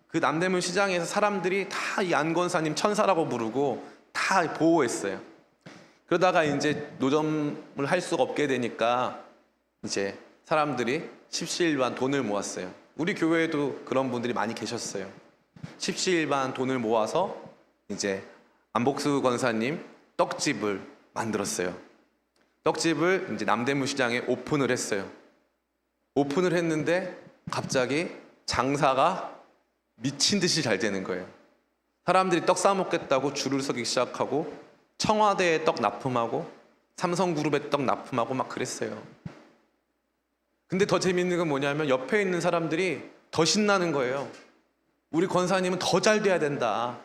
그 남대문 시장에서 사람들이 다 이 안 권사님 천사라고 부르고 다 보호했어요. 그러다가 이제 노점을 할 수가 없게 되니까 이제 사람들이 십시일반 돈을 모았어요. 우리 교회에도 그런 분들이 많이 계셨어요. 십시일반 돈을 모아서 이제 안복수 권사님 떡집을 만들었어요. 떡집을 이제 남대문 시장에 오픈을 했어요. 오픈을 했는데 갑자기 장사가 미친 듯이 잘 되는 거예요. 사람들이 떡 사 먹겠다고 줄을 서기 시작하고 청와대에 떡 납품하고 삼성그룹에 떡 납품하고 막 그랬어요. 근데 더 재밌는 건 뭐냐면 옆에 있는 사람들이 더 신나는 거예요. 우리 권사님은 더 잘 돼야 된다.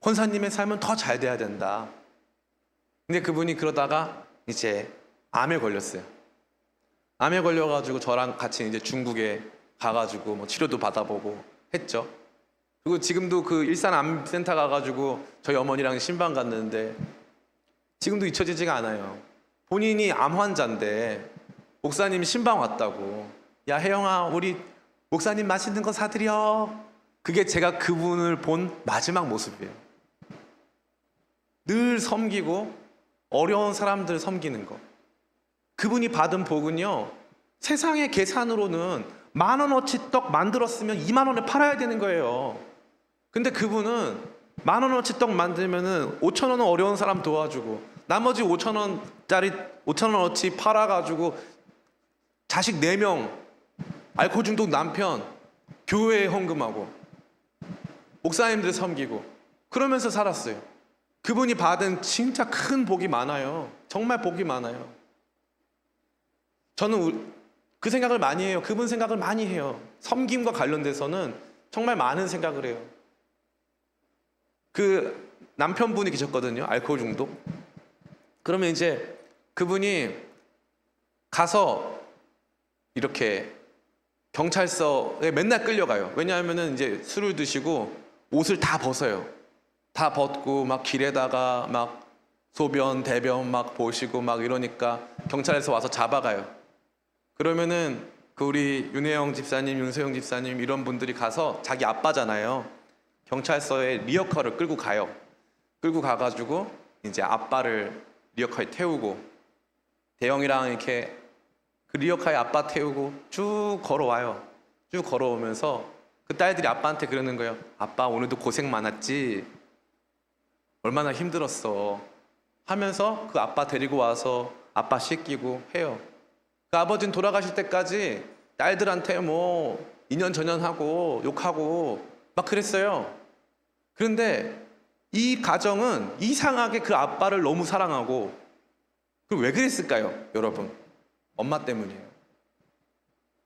권사님의 삶은 더 잘 돼야 된다. 근데 그분이 그러다가 이제 암에 걸렸어요. 암에 걸려가지고 저랑 같이 이제 중국에 가가지고 뭐 치료도 받아보고 했죠. 그리고 지금도 그 일산 암센터 가가지고 저희 어머니랑 신방 갔는데 지금도 잊혀지지가 않아요. 본인이 암 환자인데 목사님 신방 왔다고, 야 혜영아 우리 목사님 맛있는 거 사드려. 그게 제가 그분을 본 마지막 모습이에요. 늘 섬기고 어려운 사람들 섬기는 거. 그분이 받은 복은요, 세상의 계산으로는 10,000원어치 떡 만들었으면 20,000원에 팔아야 되는 거예요. 근데 그분은 10,000원어치 떡 만들면은 5,000원은 어려운 사람 도와주고 나머지 5,000원어치 팔아가지고 자식 4명, 알코올 중독 남편 교회에 헌금하고 목사님들 섬기고 그러면서 살았어요. 그분이 받은 진짜 큰 복이 많아요. 정말 복이 많아요. 저는 그 생각을 많이 해요. 그분 생각을 많이 해요. 섬김과 관련돼서는 정말 많은 생각을 해요. 그 남편분이 계셨거든요. 알코올 중독. 그러면 이제 그분이 가서 이렇게 경찰서에 맨날 끌려가요. 왜냐하면은 이제 술을 드시고 옷을 다 벗어요. 다 벗고 막 길에다가 막 소변, 대변 막 보시고 막 이러니까 경찰에서 와서 잡아가요. 그러면은 그 우리 윤혜영 집사님, 윤소영 집사님 이런 분들이 가서 자기 아빠잖아요. 경찰서에 리어카를 끌고 가요. 끌고 가가지고 이제 아빠를 리어카에 태우고 대영이랑 이렇게 그 리어카에 아빠 태우고 쭉 걸어와요. 쭉 걸어오면서 그 딸들이 아빠한테 그러는 거예요. 아빠 오늘도 고생 많았지? 얼마나 힘들었어? 하면서 그 아빠 데리고 와서 아빠 씻기고 해요. 그 아버지는 돌아가실 때까지 딸들한테 뭐 2년 전연하고 욕하고 막 그랬어요. 그런데 이 가정은 이상하게 그 아빠를 너무 사랑하고, 그럼 왜 그랬을까요, 여러분? 엄마 때문이에요.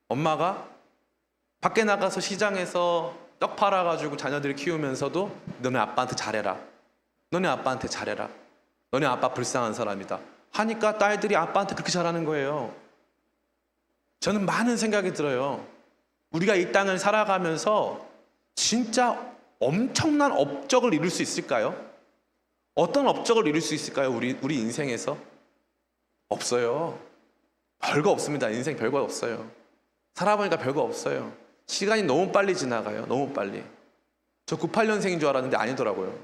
엄마가 밖에 나가서 시장에서 떡 팔아가지고 자녀들을 키우면서도 너네 아빠한테 잘해라. 너네 아빠한테 잘해라. 너네 아빠 불쌍한 사람이다. 하니까 딸들이 아빠한테 그렇게 잘하는 거예요. 저는 많은 생각이 들어요. 우리가 이 땅을 살아가면서 진짜 엄청난 업적을 이룰 수 있을까요? 어떤 업적을 이룰 수 있을까요? 우리 인생에서? 없어요. 별거 없습니다. 인생 별거 없어요. 살아보니까 별거 없어요. 시간이 너무 빨리 지나가요. 너무 빨리. 저 98년생인 줄 알았는데 아니더라고요.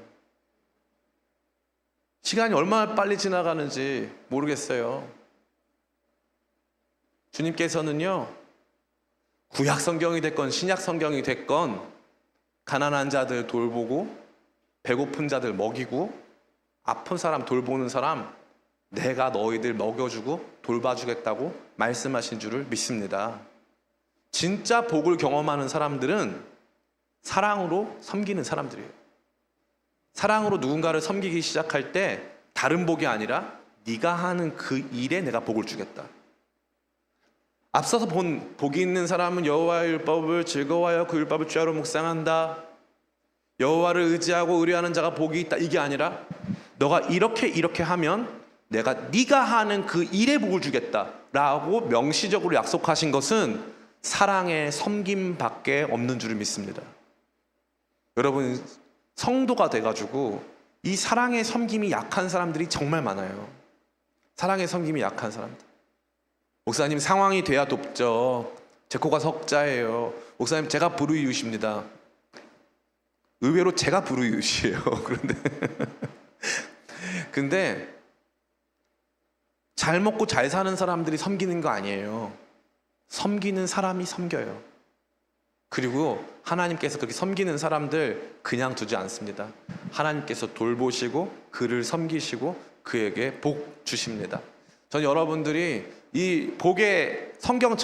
시간이 얼마나 빨리 지나가는지 모르겠어요. 주님께서는요, 구약 성경이 됐건 신약 성경이 됐건 가난한 자들 돌보고 배고픈 자들 먹이고 아픈 사람 돌보는 사람 내가 너희들 먹여주고 돌봐주겠다고 말씀하신 줄을 믿습니다. 진짜 복을 경험하는 사람들은 사랑으로 섬기는 사람들이에요. 사랑으로 누군가를 섬기기 시작할 때 다른 복이 아니라 네가 하는 그 일에 내가 복을 주겠다. 앞서서 본 복이 있는 사람은 여호와의 율법을 즐거워하여 그 율법을 주야로 묵상한다. 여호와를 의지하고 의뢰하는 자가 복이 있다. 이게 아니라 너가 이렇게 하면 내가 네가 하는 그 일에 복을 주겠다라고 명시적으로 약속하신 것은 사랑의 섬김밖에 없는 줄을 믿습니다. 여러분, 성도가 돼가지고 이 사랑의 섬김이 약한 사람들이 정말 많아요. 사랑의 섬김이 약한 사람들. 목사님, 상황이 돼야 돕죠. 제 코가 석자예요. 목사님, 제가 불우이웃입니다. 의외로 제가 불우이웃이에요. 근데 잘 먹고 잘 사는 사람들이 섬기는 거 아니에요. 섬기는 사람이 섬겨요. 그리고 하나님께서 그렇게 섬기는 사람들 그냥 두지 않습니다. 하나님께서 돌보시고 그를 섬기시고 그에게 복 주십니다. 전 여러분들이 이 복의 성경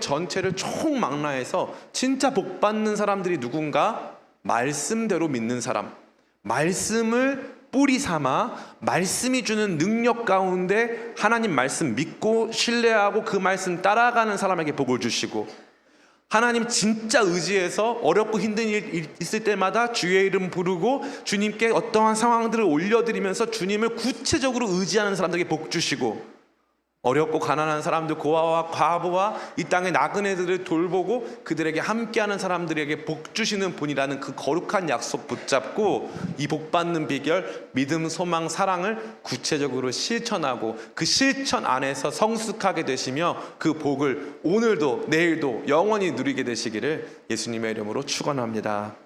전체를 총망라해서 진짜 복 받는 사람들이 누군가? 말씀대로 믿는 사람, 말씀을 뿌리 삼아 말씀이 주는 능력 가운데 하나님 말씀 믿고 신뢰하고 그 말씀 따라가는 사람에게 복을 주시고, 하나님 진짜 의지해서 어렵고 힘든 일 있을 때마다 주의 이름 부르고 주님께 어떠한 상황들을 올려드리면서 주님을 구체적으로 의지하는 사람들에게 복 주시고, 어렵고 가난한 사람들, 고아와 과부와 이 땅의 나그네들을 돌보고 그들에게 함께하는 사람들에게 복 주시는 분이라는 그 거룩한 약속 붙잡고 이 복 받는 비결, 믿음, 소망, 사랑을 구체적으로 실천하고 그 실천 안에서 성숙하게 되시며 그 복을 오늘도 내일도 영원히 누리게 되시기를 예수님의 이름으로 축원합니다.